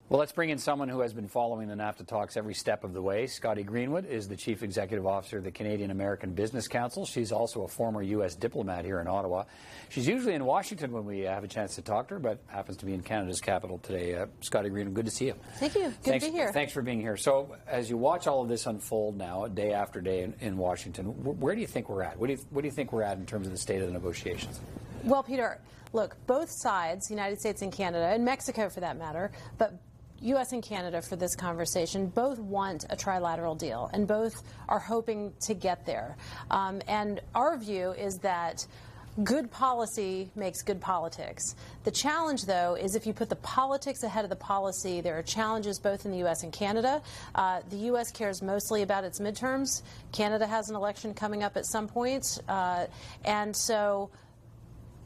Well, let's bring in someone who has been following the NAFTA talks every step of the way. Scotty Greenwood is the Chief Executive Officer of the Canadian-American Business Council. She's also a former U.S. diplomat here in Ottawa. She's usually in Washington when we have a chance to talk to her, but happens to be in Canada's capital today. Scotty Greenwood, good to see you. Thank you. Good to be here. Thanks for being here. So as you watch all of this unfold now, day after day in Washington, where do you think we're at? What do you think we're at in terms of the state of the negotiations? Well, Peter, look, both sides, the United States and Canada, and Mexico for that matter, but U.S. and Canada for this conversation, both want a trilateral deal, and both are hoping to get there. And our view is that good policy makes good politics. The challenge, though, is if you put the politics ahead of the policy, there are challenges both in the U.S. and Canada. The U.S. cares mostly about its midterms. Canada has an election coming up at some point. And so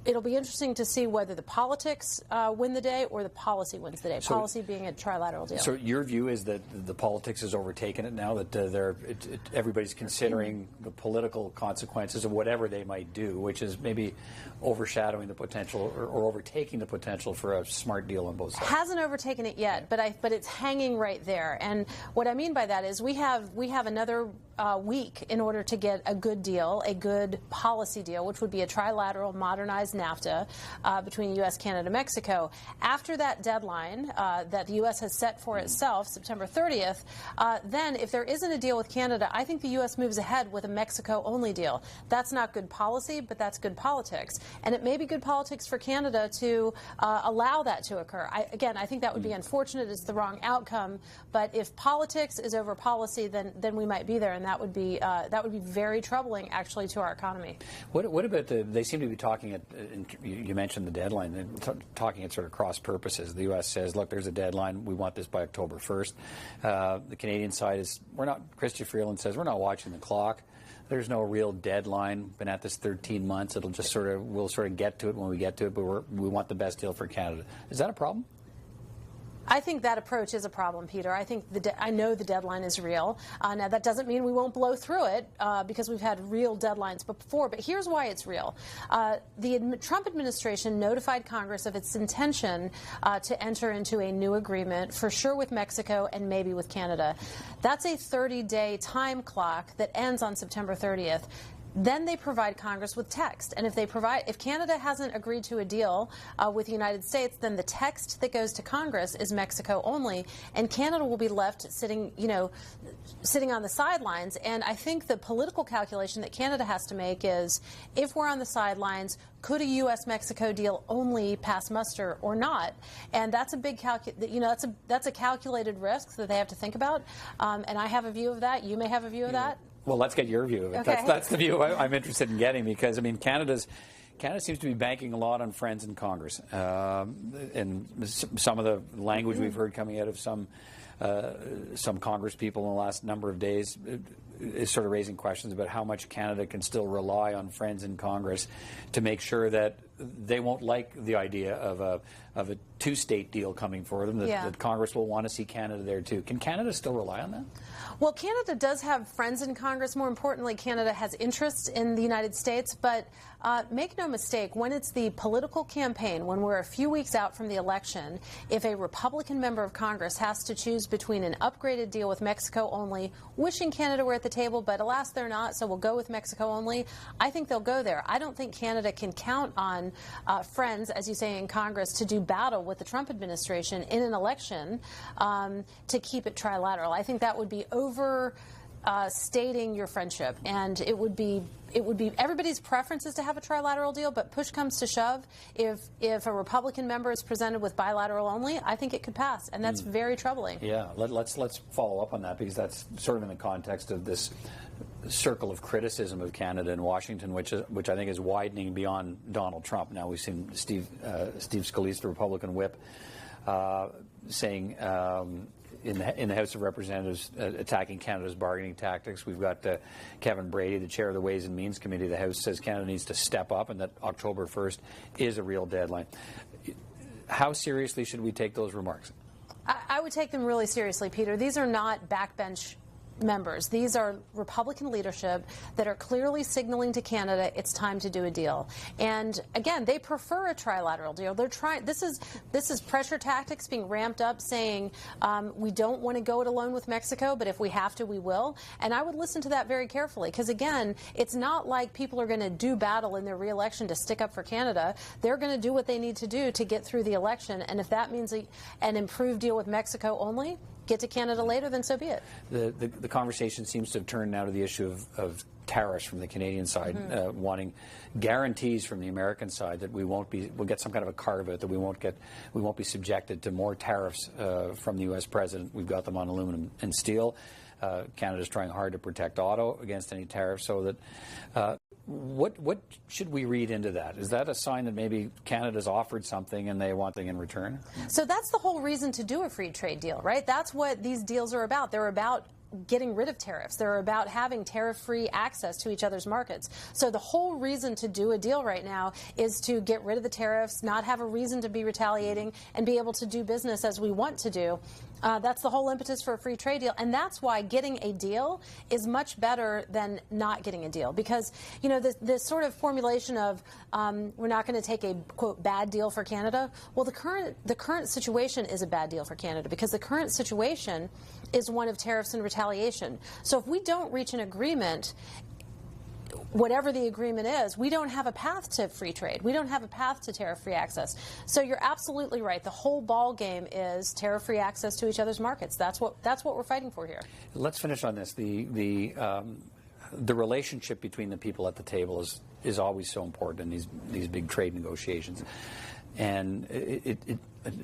it'll be interesting to see whether the politics win the day or the policy wins the day, policy being a trilateral deal. So your view is that the politics has overtaken it now, that everybody's considering the political consequences of whatever they might do, which is maybe overshadowing the potential or overtaking the potential for a smart deal on both sides? Hasn't overtaken it yet, but it's hanging right there. And what I mean by that is we have another week in order to get a good deal, a good policy deal, which would be a trilateral modernized NAFTA between U.S., Canada, Mexico. After that deadline that the U.S. has set for itself, September 30th, then if there isn't a deal with Canada, I think the U.S. moves ahead with a Mexico-only deal. That's not good policy, but that's good politics. And it may be good politics for Canada to allow that to occur. I think that would be unfortunate. It's the wrong outcome. But if politics is over policy, then we might be there, and that would be very troubling, actually, to our economy. What about they seem to be talking at, you mentioned the deadline, they're talking at sort of cross purposes. The U.S. says, look, there's a deadline. We want this by October 1st. The Canadian side is, Chrystia Freeland says, we're not watching the clock. There's no real deadline. Been at this 13 months. It'll just we'll sort of get to it when we get to it, but we want the best deal for Canada. Is that a problem? I think that approach is a problem, Peter. I think I know the deadline is real. Now, that doesn't mean we won't blow through it because we've had real deadlines before. But here's why it's real. The Trump administration notified Congress of its intention to enter into a new agreement, for sure with Mexico and maybe with Canada. That's a 30-day time clock that ends on September 30th. Then they provide Congress with text. And if Canada hasn't agreed to a deal with the United States, then the text that goes to Congress is Mexico only, and Canada will be left sitting on the sidelines. And I think the political calculation that Canada has to make is, if we're on the sidelines, could a U.S.-Mexico deal only pass muster or not? And that's a big that's a calculated risk that they have to think about. And I have a view of that. You may have a view of that. Well, let's get your view of it. Okay. That's the view I'm interested in getting, because, I mean, Canada seems to be banking a lot on friends in Congress. And some of the language we've heard coming out of some Congress people in the last number of days is sort of raising questions about how much Canada can still rely on friends in Congress to make sure that they won't like the idea of a two-state deal coming for them, that Congress will want to see Canada there too. Can Canada still rely on that? Well, Canada does have friends in Congress. More importantly, Canada has interests in the United States. But make no mistake, when it's the political campaign, when we're a few weeks out from the election, if a Republican member of Congress has to choose between an upgraded deal with Mexico only, wishing Canada were at the table, but alas, they're not, so we'll go with Mexico only, I think they'll go there. I don't think Canada can count on friends, as you say, in Congress to do battle with the Trump administration in an election to keep it trilateral. I think that would be overstating your friendship, and it would be everybody's preference is to have a trilateral deal, but push comes to shove, if a Republican member is presented with bilateral only, I think it could pass, and that's very troubling. Yeah, let's follow up on that, because that's sort of in the context of this circle of criticism of Canada and Washington, which I think is widening beyond Donald Trump. Now we've seen Steve Scalise, the Republican whip, saying in the House of Representatives attacking Canada's bargaining tactics. We've got Kevin Brady, the chair of the Ways and Means Committee of the House, says Canada needs to step up and that October 1st is a real deadline. How seriously should we take those remarks? I would take them really seriously, Peter. These are not backbench members. These are Republican leadership that are clearly signaling to Canada it's time to do a deal. And again, they prefer a trilateral deal. They're trying. This is pressure tactics being ramped up, saying we don't want to go it alone with Mexico, but if we have to, we will. And I would listen to that very carefully, because again, it's not like people are going to do battle in their re-election to stick up for Canada. They're going to do what they need to do to get through the election. And if that means an improved deal with Mexico only, get to Canada later, then so be it. The conversation seems to have turned now to the issue of tariffs from the Canadian side, wanting guarantees from the American side that we'll get some kind of a carve out, that we won't be subjected to more tariffs from the U.S. president. We've got them on aluminum and steel. Canada's trying hard to protect auto against any tariffs. So that what should we read into that? Is that a sign that maybe Canada's offered something and they want something in return? So that's the whole reason to do a free trade deal, right? That's what these deals are about. They're about getting rid of tariffs. They're about having tariff-free access to each other's markets. So the whole reason to do a deal right now is to get rid of the tariffs, not have a reason to be retaliating, and be able to do business as we want to do. That's the whole impetus for a free trade deal. And that's why getting a deal is much better than not getting a deal. Because, you know, this sort of formulation of we're not going to take a, quote, bad deal for Canada. Well, the current situation is a bad deal for Canada, because the current situation is one of tariffs and retaliation. So if we don't reach an agreement, whatever the agreement is, we don't have a path to free trade. We don't have a path to tariff-free access. So you're absolutely right. The whole ball game is tariff-free access to each other's markets. That's what we're fighting for here. Let's finish on this. The relationship between the people at the table is always so important in these big trade negotiations. And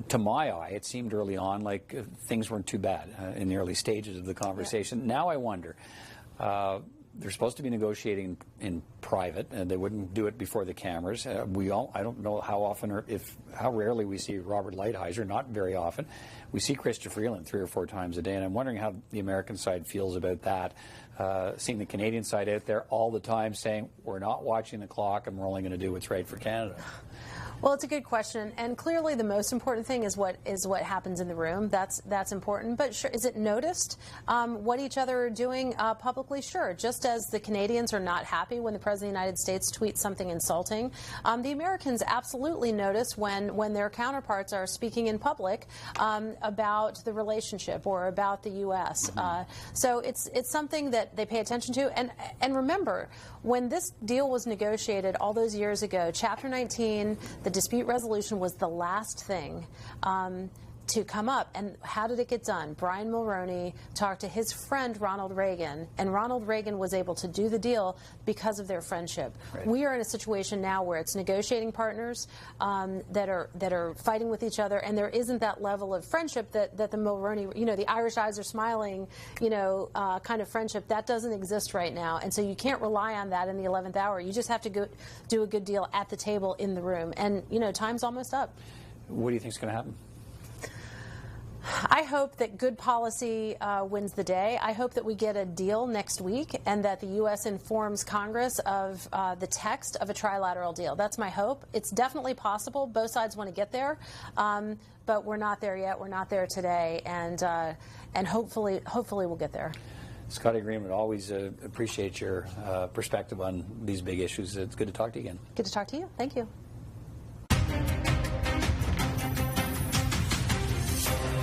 to my eye, it seemed early on like things weren't too bad in the early stages of the conversation. Yeah. Now I wonder. They're supposed to be negotiating in private, and they wouldn't do it before the cameras. I don't know how often or how rarely we see Robert Lighthizer. Not very often. We see Chrystia Freeland 3 or 4 times a day, and I'm wondering how the American side feels about that. Seeing the Canadian side out there all the time saying, we're not watching the clock and we're only going to do what's right for Canada. Well, it's a good question, and clearly the most important thing is what happens in the room. That's important. But sure, is it noticed what each other are doing publicly? Sure. Just as the Canadians are not happy when the President of the United States tweets something insulting, the Americans absolutely notice when their counterparts are speaking in public about the relationship or about the U.S. So it's something that they pay attention to. And remember, when this deal was negotiated all those years ago, Chapter 19. The dispute resolution was the last thing to come up. And how did it get done? Brian Mulroney talked to his friend Ronald Reagan, and Ronald Reagan was able to do the deal because of their friendship. Right. We are in a situation now where it's negotiating partners that are fighting with each other, and there isn't that level of friendship that the Mulroney, the Irish eyes are smiling, kind of friendship. That doesn't exist right now, and so you can't rely on that in the 11th hour. You just have to go do a good deal at the table in the room, and time's almost up. What do you think is going to happen? I hope that good policy wins the day. I hope that we get a deal next week and that the U.S. informs Congress of the text of a trilateral deal. That's my hope. It's definitely possible. Both sides want to get there, but we're not there yet. We're not there today, and hopefully we'll get there. Scotty Greenwood, always appreciate your perspective on these big issues. It's good to talk to you again. Good to talk to you. Thank you.